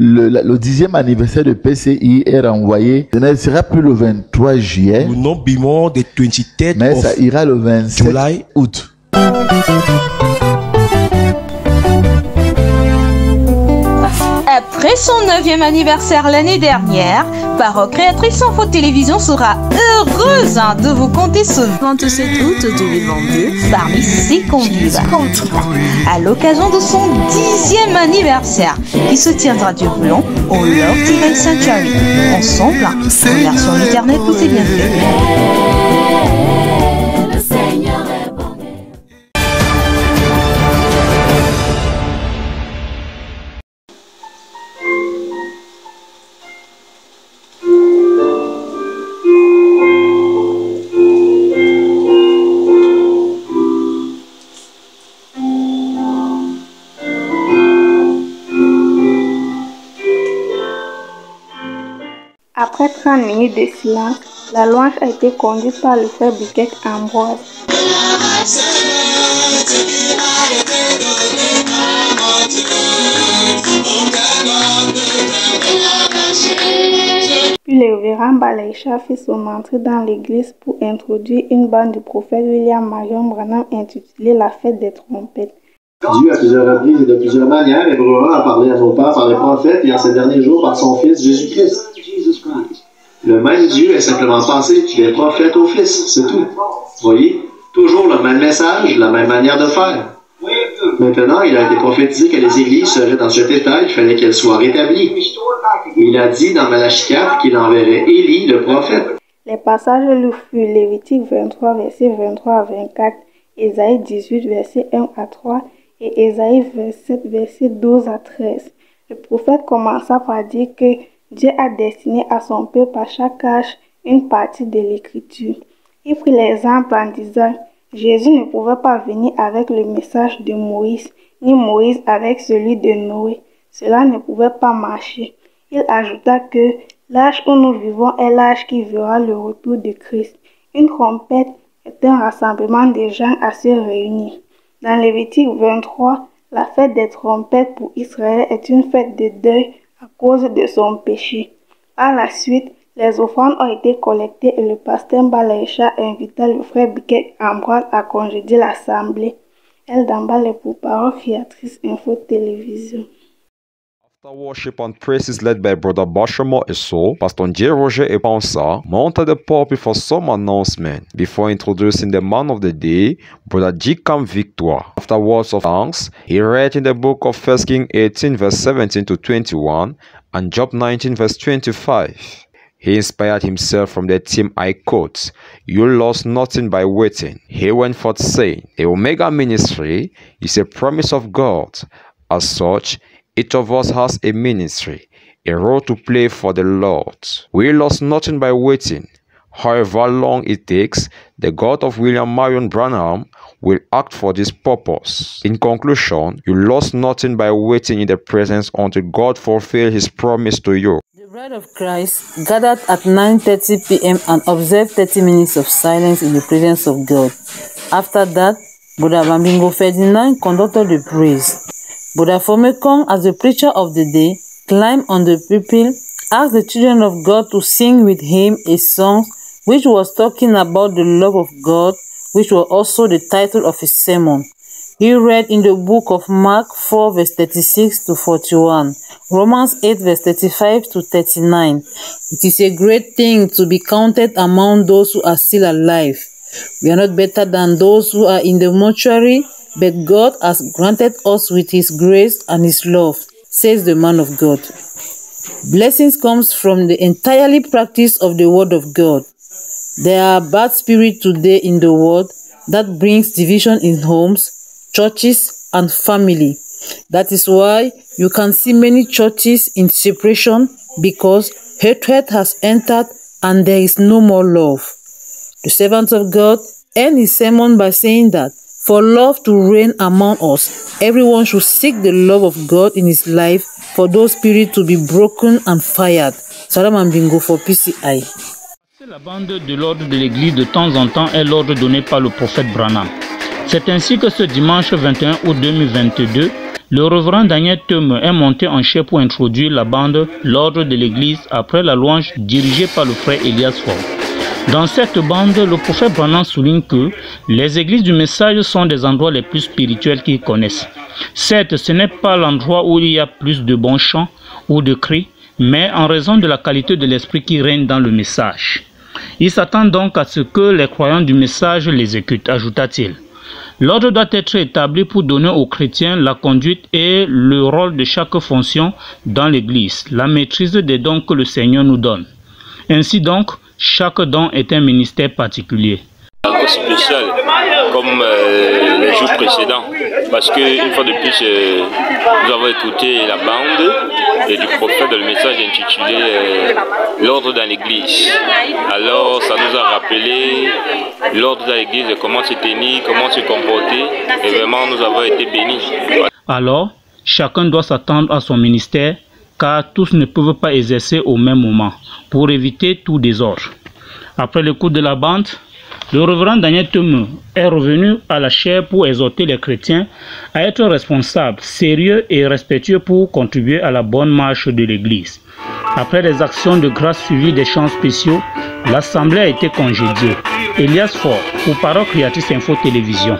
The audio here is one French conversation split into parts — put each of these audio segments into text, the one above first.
le 10e anniversaire de PCI est renvoyé. Ce ne sera plus le 23 juillet. Will not be more the 23rd mais of ça ira le 27 July. août. Après son 9e anniversaire l'année dernière, Parole Créatrice Info Télévision sera heureuse de vous compter ce 27 août 2022 parmi ses convives. À l'occasion de son 10e anniversaire qui se tiendra du Blanc au Love Divine Sanctuary. Ensemble, remercions l'Éternel pour ses bienfaits. Après 30 minutes de silence, la louange a été conduite par le frère Biquet Ambroise. Puis le révérend Balaïcha fit son entrée dans l'église pour introduire une bande du prophète William Marion Branham intitulée La fête des trompettes. Dieu, à plusieurs reprises et de plusieurs manières, Hébreu a parlé à nos pères par les prophètes et en ces derniers jours par son Fils Jésus-Christ. Le même Dieu est simplement passé des prophètes au Fils, c'est tout. Voyez, toujours le même message, la même manière de faire. Maintenant, il a été prophétisé que les églises seraient dans cet état, il fallait qu'elles soient rétablies. Il a dit dans Malachie 4 qu'il enverrait Élie, le prophète. Les passages lus furent Lévitique 23, versets 23 à 24, Ésaïe 18, versets 1 à 3 et Ésaïe 27, versets 12 à 13. Le prophète commença par dire que Dieu a destiné à son peuple à chaque âge une partie de l'écriture. Il prit l'exemple en disant « Jésus ne pouvait pas venir avec le message de Moïse, ni Moïse avec celui de Noé. Cela ne pouvait pas marcher. » Il ajouta que l'âge où nous vivons est l'âge qui verra le retour de Christ. Une trompette est un rassemblement de gens à se réunir. Dans Lévitique 23, la fête des trompettes pour Israël est une fête de deuil à cause de son péché. Par la suite, les offrandes ont été collectées et le pasteur Balaïcha invita le frère Biquet Ambroise à congédier l'assemblée. Elle d'emballe pour Parole Créatrice Info Télévision. After worship and praises led by Brother Bashamo Eso, Pastor J. Roger Epansa mounted the pulpit for some announcement before introducing the man of the day, Brother G. Cam Victoire. After words of thanks, he read in the book of 1 Kings 18 verse 17 to 21 and Job 19 verse 25. He inspired himself from the theme I quote, "You lost nothing by waiting." He went forth saying, "The Omega ministry is a promise of God. As such, each of us has a ministry, a role to play for the Lord. We lost nothing by waiting. However long it takes, the God of William Marion Branham will act for this purpose. In conclusion, you lost nothing by waiting in the presence until God fulfills his promise to you." The bride of Christ gathered at 9:30 p.m. and observed 30 minutes of silence in the presence of God. After that, Brother Bambingo Ferdinand conducted the praise. Brother Fomekong, as the preacher of the day, climbed on the pulpit, asked the children of God to sing with him a song which was talking about the love of God, which was also the title of his sermon. He read in the book of Mark 4 verse 36 to 41, Romans 8 verse 35 to 39. It is a great thing to be counted among those who are still alive. We are not better than those who are in the mortuary, but God has granted us with his grace and his love, says the man of God. Blessings comes from the entirely practice of the word of God. There are bad spirits today in the world that brings division in homes, churches, and family. That is why you can see many churches in separation because hatred has entered and there is no more love. The servant of God ended his sermon by saying that for love to reign among us, everyone should seek the love of God in his life for those spirits to be broken and fired. Salam and bingo for PCI. La bande de l'ordre de l'Église de temps en temps est l'ordre donné par le prophète Branham. C'est ainsi que ce dimanche 21 août 2022, Le révérend Daniel Theume est monté en chair pour introduire la bande L'Ordre de l'Église après la louange dirigée par le frère Elias Ford. Dans cette bande, le prophète Branham souligne que les églises du message sont des endroits les plus spirituels qu'ils connaissent. Certes, ce n'est pas l'endroit où il y a plus de bons chants ou de cris, mais en raison de la qualité de l'esprit qui règne dans le message. Il s'attend donc à ce que les croyants du message l'exécutent, ajouta-t-il. L'ordre doit être établi pour donner aux chrétiens la conduite et le rôle de chaque fonction dans l'Église, la maîtrise des dons que le Seigneur nous donne. Ainsi donc, chaque don est un ministère particulier. Un peu spécial comme les jours précédents, parce qu'une fois de plus, nous avons écouté la bande du prophète, le message intitulé L'Ordre dans l'Église. Alors ça nous a rappelé l'ordre dans l'Église, comment se tenir, comment se comporter, et vraiment nous avons été bénis. Alors, chacun doit s'attendre à son ministère, car tous ne peuvent pas exercer au même moment, pour éviter tout désordre. Après l'écoute de la bande, le révérend Daniel Theume est revenu à la chaire pour exhorter les chrétiens à être responsables, sérieux et respectueux pour contribuer à la bonne marche de l'Église. Après les actions de grâce suivies des chants spéciaux, l'assemblée a été congédiée. Elias Ford pour Parole Créatrice Info Télévision.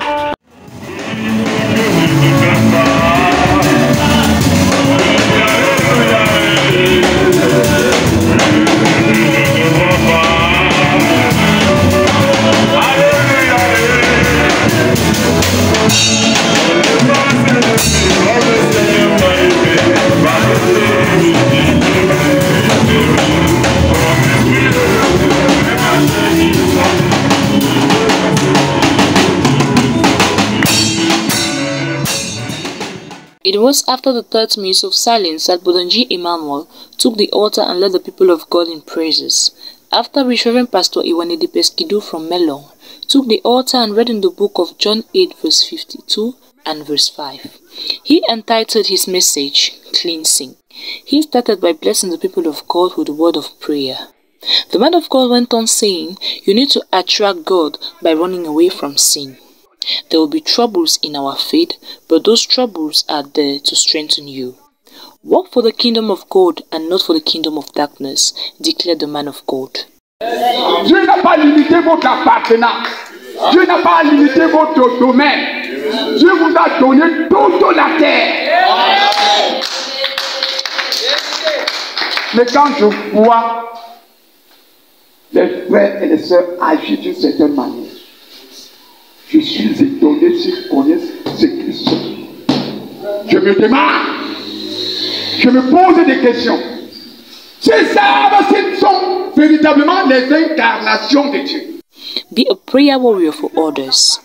It was after the 30 minutes of silence that Brother G. Emmanuel took the altar and led the people of God in praises. After which Reverend Pastor Iwanedi Peskidu from Melon took the altar and read in the book of John 8 verse 52 and verse 5. He entitled his message, Cleansing. He started by blessing the people of God with the word of prayer. The man of God went on saying, you need to attract God by running away from sin. There will be troubles in our faith, but those troubles are there to strengthen you. Work for the kingdom of God and not for the kingdom of darkness, declared the man of God. Dieu n'a pas limité votre appartenance. Dieu n'a pas limité votre domaine. Dieu vous a donné toute la terre. Mais quand je vois les frères et les sœurs agir d'une certaine manière, je suis étonné s'ils connaissent ce qu'ils sont. Je me demande, je me pose des questions. Ces savent s'ils sont véritablement les incarnations de Dieu. Be a prayer warrior for others.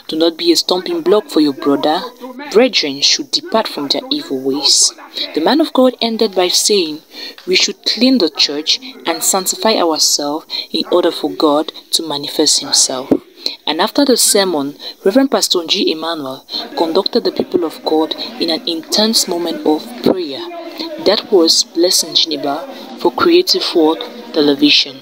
Do not be a stumbling block for your brother. Brethren should depart from their evil ways. The man of God ended by saying, we should clean the church and sanctify ourselves in order for God to manifest himself. And after the sermon, Reverend Pastor G. Emmanuel conducted the people of God in an intense moment of prayer. That was Blessing Geneva for Creative World Television.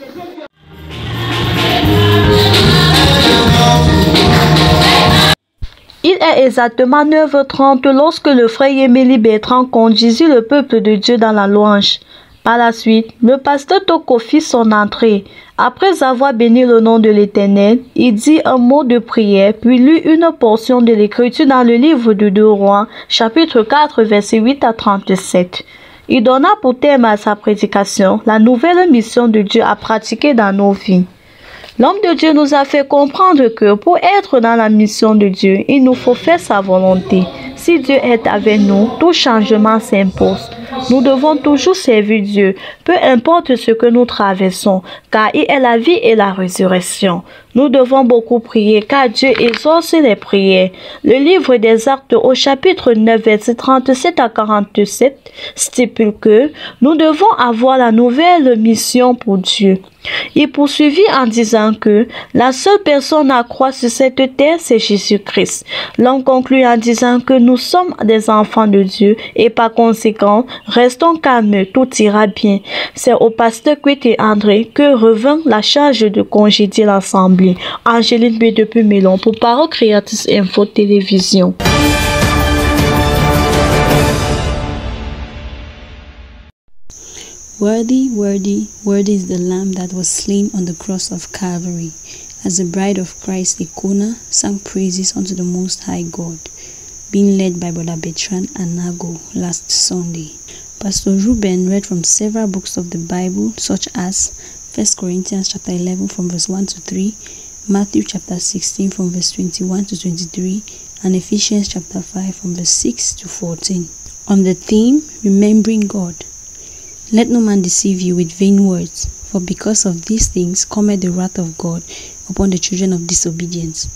Il est exactement 9h30 lorsque le frère Yemeli Bertrand conduisit le peuple de Dieu dans la louange. Par la suite, le pasteur Toko fit son entrée. Après avoir béni le nom de l'Éternel, il dit un mot de prière, puis lut une portion de l'Écriture dans le livre de 2 Rois, chapitre 4, versets 8 à 37. Il donna pour thème à sa prédication la nouvelle mission de Dieu à pratiquer dans nos vies. L'homme de Dieu nous a fait comprendre que pour être dans la mission de Dieu, il nous faut faire sa volonté. Si Dieu est avec nous, tout changement s'impose. Nous devons toujours servir Dieu, peu importe ce que nous traversons, car il est la vie et la résurrection. Nous devons beaucoup prier, car Dieu exauce les prières. Le livre des Actes au chapitre 9, versets 37 à 47 stipule que nous devons avoir la nouvelle mission pour Dieu. Il poursuivit en disant que la seule personne à croire sur cette terre, c'est Jésus-Christ. L'homme conclut en disant que nous sommes des enfants de Dieu et par conséquent, restons calmes, tout ira bien. C'est au pasteur Kwete André que revint la charge de congédier l'assemblée. Angéline B. depuis Melon pour Parole Créatrice Info Télévision. Worthy, worthy, worthy is the Lamb that was slain on the cross of Calvary. As the bride of Christ, Icona sang praises unto the Most High God, being led by Brother Bertrand Anago last Sunday. Pastor Ruben read from several books of the Bible, such as 1 Corinthians chapter 11 from verse 1 to 3, Matthew chapter 16 from verse 21 to 23, and Ephesians chapter 5 from verse 6 to 14. On the theme, Remembering God. Let no man deceive you with vain words, for because of these things cometh the wrath of God upon the children of disobedience.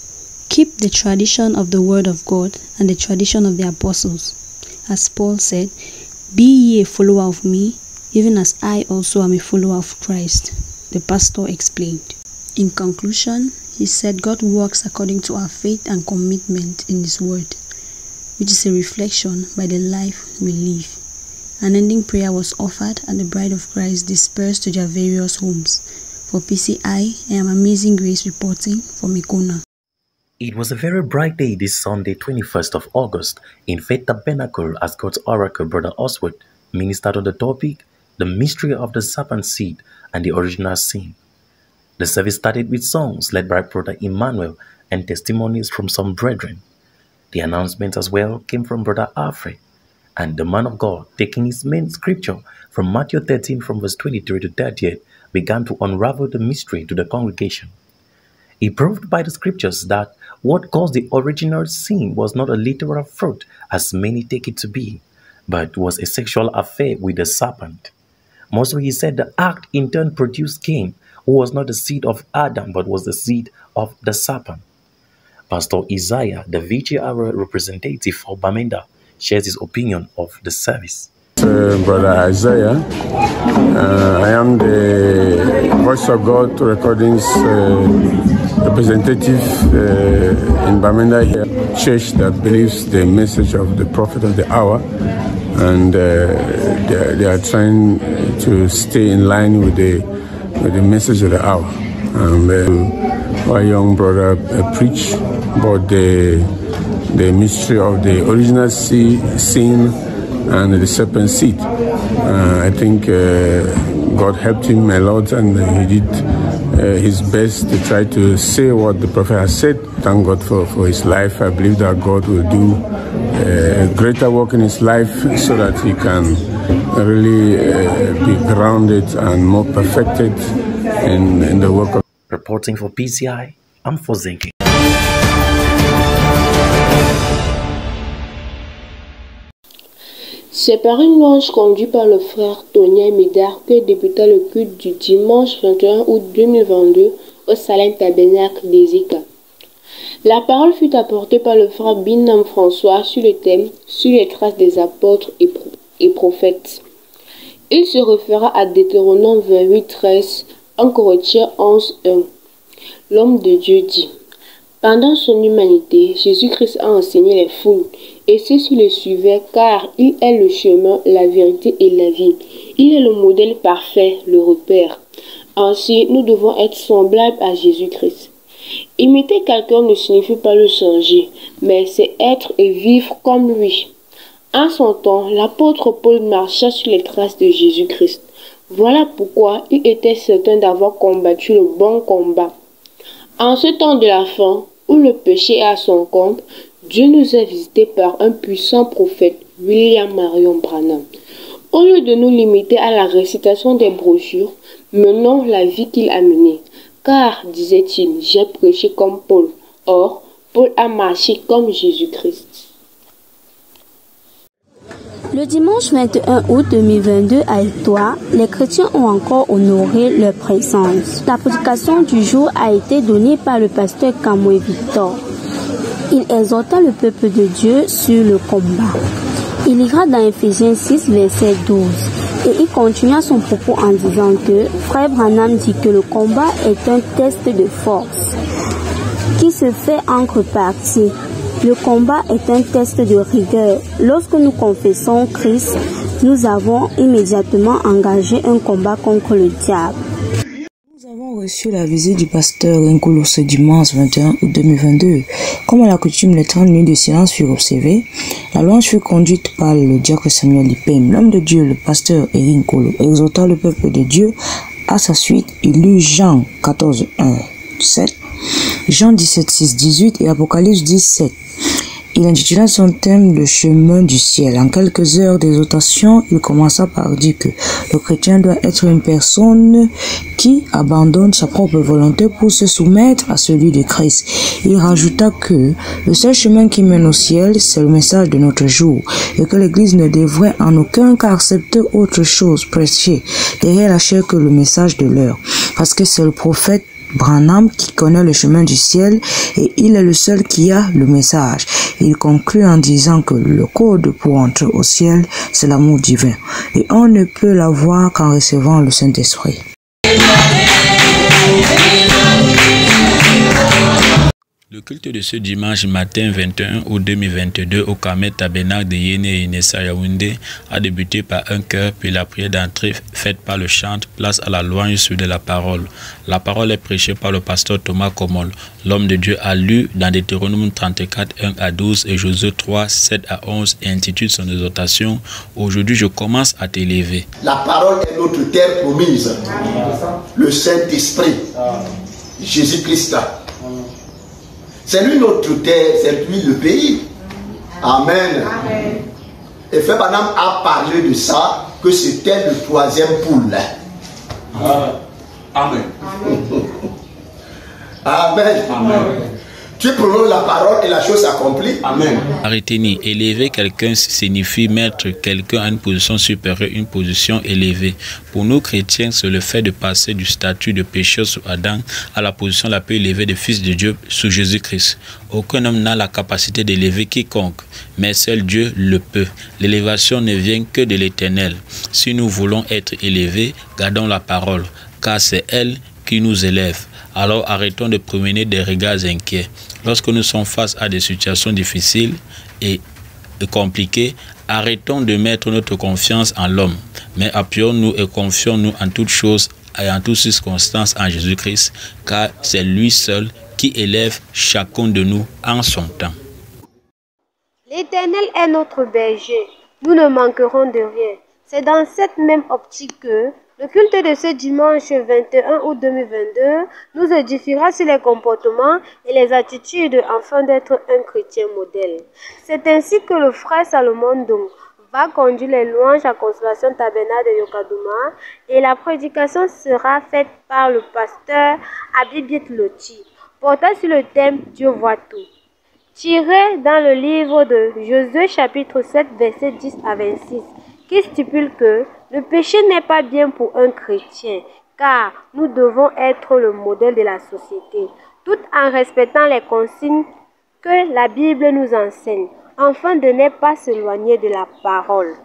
Keep the tradition of the word of God and the tradition of the apostles. As Paul said, Be ye a follower of me, even as I also am a follower of Christ, the pastor explained. In conclusion, he said God works according to our faith and commitment in his word, which is a reflection by the life we live. An ending prayer was offered and the bride of Christ dispersed to their various homes. For PCI, I am Amazing Grace reporting from Icona. It was a very bright day this Sunday, 21st of August, in Faith Tabernacle as God's oracle, Brother Oswald, ministered on the topic, The Mystery of the Serpent Seed and the Original Sin. The service started with songs led by Brother Emmanuel and testimonies from some brethren. The announcement as well came from Brother Alfred, and the man of God, taking his main scripture from Matthew 13 from verse 23 to 38, began to unravel the mystery to the congregation. He proved by the scriptures that what caused the original sin was not a literal fruit, as many take it to be, but was a sexual affair with the serpent. Moreover, he said the act in turn produced Cain, who was not the seed of Adam, but was the seed of the serpent. Pastor Isaiah, the VGR representative for Bamenda, shares his opinion of the service. Brother Isaiah, I am the Voice of God Recordings representative in Bamenda here, church that believes the message of the prophet of the hour, and they are trying to stay in line with the message of the hour. Our young brother preached about the mystery of the original sin and the serpent seed. I think God helped him a lot, and he did his best to try to say what the prophet has said. Thank God for his life. I believe that God will do a greater work in his life so that he can really be grounded and more perfected in the work of. Reporting for PCI, I'm Fozenki. C'est par une louange conduite par le frère Tonia Médard que débuta le culte du dimanche 21 août 2022 au Salem Tabernacle d'Ezeka. La parole fut apportée par le frère Binam François sur le thème « Sur les traces des apôtres et prophètes ». Il se référa à Deutéronome 28:13, 1 Corinthiens 11:1. L'homme de Dieu dit: Pendant son humanité, Jésus-Christ a enseigné les foules, et ceux-ci le suivaient, car il est le chemin, la vérité et la vie. Il est le modèle parfait, le repère. Ainsi, nous devons être semblables à Jésus-Christ. Imiter quelqu'un ne signifie pas le changer, mais c'est être et vivre comme lui. En son temps, l'apôtre Paul marcha sur les traces de Jésus-Christ. Voilà pourquoi il était certain d'avoir combattu le bon combat. En ce temps de la fin, où le péché est à son comble, Dieu nous a visités par un puissant prophète, William Marion Branham. Au lieu de nous limiter à la récitation des brochures, menons la vie qu'il a menée. Car, disait-il, j'ai prêché comme Paul. Or, Paul a marché comme Jésus-Christ. Le dimanche 21 août 2022 à Etoile, les chrétiens ont encore honoré leur présence. La prédication du jour a été donnée par le pasteur Kamwe Victor. Il exhorta le peuple de Dieu sur le combat. Il ira dans Ephésiens 6, verset 12. Et il continua son propos en disant que Frère Branham dit que le combat est un test de force qui se fait entre parties. Le combat est un test de rigueur. Lorsque nous confessons Christ, nous avons immédiatement engagé un combat contre le diable. Nous avons avons reçu la visite du pasteur Nkolo ce dimanche 21 août 2022. Comme à la coutume, les 30 minutes de silence furent observées. La louange fut conduite par le diacre Samuel Lipem. L'homme de Dieu, le pasteur Eric Nkolo, exhorta le peuple de Dieu. À sa suite, il lut Jean 14, 1, 7, Jean 17, 6, 18 et Apocalypse 17. Il intitula son thème « Le chemin du ciel ». En quelques heures d'exhortation, il commença par dire que le chrétien doit être une personne qui abandonne sa propre volonté pour se soumettre à celui de Christ. Il rajouta que le seul chemin qui mène au ciel, c'est le message de notre jour et que l'Église ne devrait en aucun cas accepter autre chose prêchée derrière la chair que le message de l'heure, parce que c'est le prophète Branham qui connaît le chemin du ciel et il est le seul qui a le message. Il conclut en disant que le code pour entrer au ciel, c'est l'amour divin et on ne peut l'avoir qu'en recevant le Saint-Esprit. Le culte de ce dimanche matin 21 août 2022 au Carmel Tabernacle de Yéné et Inessa Yaoundé a débuté par un chœur puis la prière d'entrée faite par le chant place à la louange sur de la parole. La parole est prêchée par le pasteur Thomas Komol. L'homme de Dieu a lu dans Deutéronome 34, 1 à 12 et Josué 3, 7 à 11 et intitule son exhortation « Aujourd'hui je commence à t'élever ». La parole est notre terre promise, le Saint-Esprit, Jésus-Christ. C'est lui notre terre, c'est lui le pays. Amen. Amen. Et Frère Branham a parlé de ça, que c'était le troisième poule. Amen. Amen. Amen. Tu prononces la parole et la chose s'accomplit. Amen. Retenir, élever quelqu'un signifie mettre quelqu'un à une position supérieure, une position élevée. Pour nous chrétiens, c'est le fait de passer du statut de pécheur sous Adam à la position la plus élevée de fils de Dieu sous Jésus-Christ. Aucun homme n'a la capacité d'élever quiconque, mais seul Dieu le peut. L'élévation ne vient que de l'Éternel. Si nous voulons être élevés, gardons la parole, car c'est elle qui nous élève. Alors arrêtons de promener des regards inquiets. Lorsque nous sommes face à des situations difficiles et compliquées, arrêtons de mettre notre confiance en l'homme, mais appuyons-nous et confions-nous en toutes choses et en toutes circonstances en Jésus-Christ, car c'est lui seul qui élève chacun de nous en son temps. L'Éternel est notre berger, nous ne manquerons de rien. C'est dans cette même optique que le culte de ce dimanche 21 août 2022 nous édifiera sur les comportements et les attitudes afin d'être un chrétien modèle. C'est ainsi que le frère Salomon Dong va conduire les louanges à Consolation Tabernacle de Yokadouma et la prédication sera faite par le pasteur Abibiet Loti, portant sur le thème « Dieu voit tout ». Tiré dans le livre de Josué chapitre 7 versets 10 à 26, qui stipule que le péché n'est pas bien pour un chrétien, car nous devons être le modèle de la société, tout en respectant les consignes que la Bible nous enseigne, afin de ne pas s'éloigner de la parole.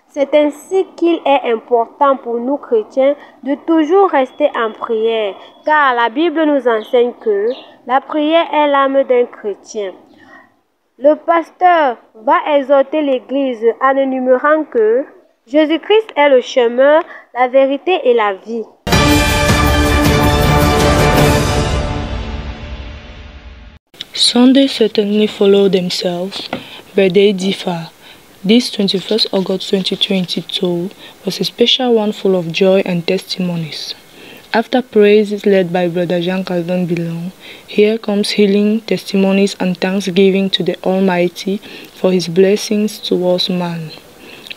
C'est ainsi qu'il est important pour nous chrétiens de toujours rester en prière, car la Bible nous enseigne que la prière est l'âme d'un chrétien. Le pasteur va exhorter l'Église en énumérant que Jésus-Christ est le chemin, la vérité et la vie. Sundays certainly follow themselves, but they differ. This 21st August 2022 was a special one full of joy and testimonies. After praises led by Brother Jean-Calvin Bilon, here comes healing, testimonies and thanksgiving to the Almighty for His blessings towards man.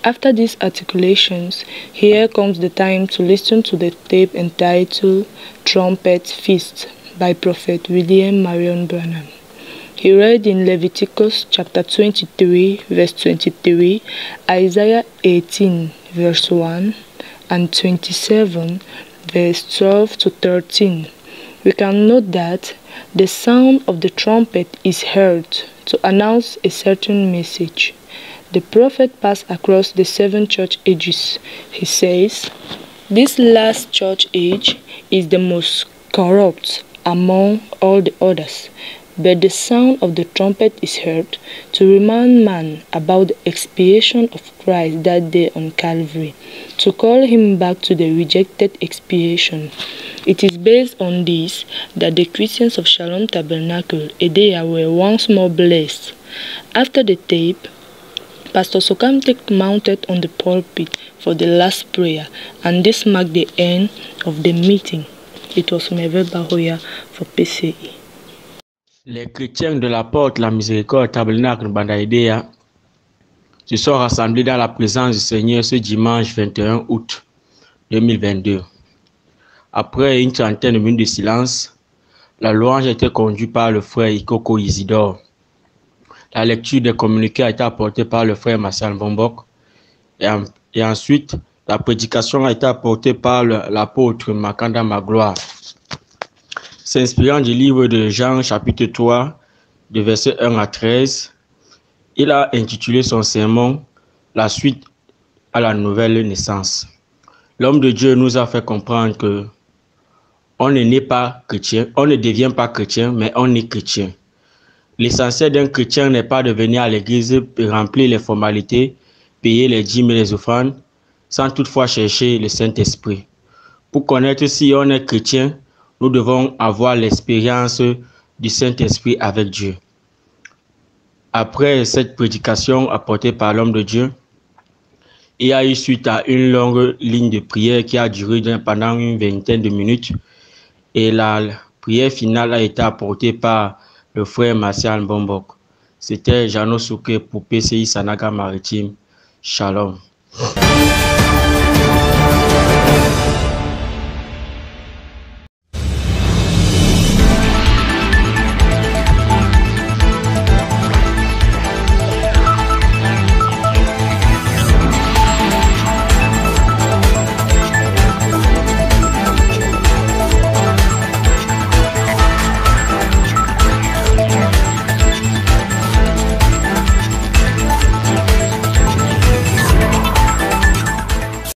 After these articulations, here comes the time to listen to the tape entitled Trumpet Feast by Prophet William Marion Branham. He read in Leviticus chapter 23 verse 23, Isaiah 18 verse 1 and 27 verse 12 to 13. We can note that the sound of the trumpet is heard to announce a certain message. The prophet passed across the 7 church ages. He says, "This last church age is the most corrupt among all the others. But the sound of the trumpet is heard to remind man about the expiation of Christ that day on Calvary, to call him back to the rejected expiation. It is based on this that the Christians of Shalom Tabernacle, Edea, were once more blessed. After the tape, Pastor Sokamtek mounted on the pulpit for the last prayer, and this marked the end of the meeting. It was Merveille Bahoya for PCI. Les chrétiens de la Porte la Miséricorde Tabernacle Bandaïdea se sont rassemblés dans la présence du Seigneur ce dimanche 21 août 2022. Après une trentaine de minutes de silence, la louange a été conduite par le frère Ikoko Isidore. La lecture des communiqués a été apportée par le frère Marcel Bombok et ensuite la prédication a été apportée par l'apôtre Makanda Magloire. S'inspirant du livre de Jean chapitre 3, de versets 1 à 13, il a intitulé son sermon « La suite à la nouvelle naissance ». L'homme de Dieu nous a fait comprendre que on ne naît pas chrétien, on ne devient pas chrétien, mais on est chrétien. L'essentiel d'un chrétien n'est pas de venir à l'église remplir les formalités, payer les dîmes et les offrandes, sans toutefois chercher le Saint-Esprit. Pour connaître si on est chrétien, nous devons avoir l'expérience du Saint-Esprit avec Dieu. Après cette prédication apportée par l'homme de Dieu, il y a eu suite à une longue ligne de prière qui a duré pendant une vingtaine de minutes. Et la prière finale a été apportée par le frère Martial Bombok. C'était Jano Souké pour PCI Sanaga Maritime. Shalom.